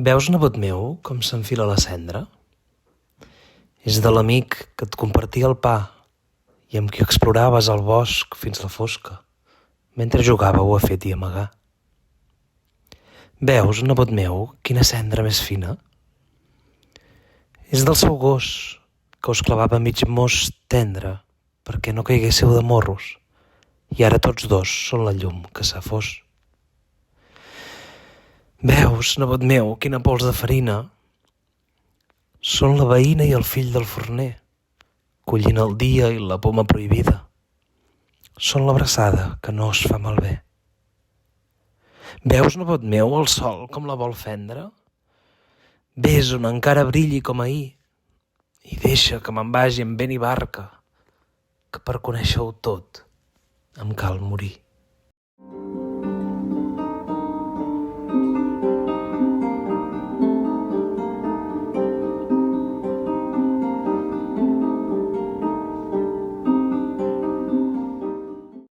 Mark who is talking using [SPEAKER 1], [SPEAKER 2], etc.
[SPEAKER 1] Veus, nebot meu, com s'enfila la cendra? És de l'amic que et compartia el pa i amb qui exploraves el bosc fins la fosca, mentre jugàveu a fet i amagar. Veus, nebot meu, quina cendra més fina? És del seu gos, que us clavava mig mos tendre perquè no caiguéssiu de morros, i ara tots dos són la llum que s'ha fos. Veus, nebot meu, quina pols de farina? Són la veïna i el fill del forner, collint el dia i la poma prohibida. Són l'abraçada que no es fa malbé. Veus, nebot meu, el sol com la vol fendre? Ves on encara brilli com ahir i deixa que me'n vagi amb vent i barca, que per conèixer-ho tot em cal morir.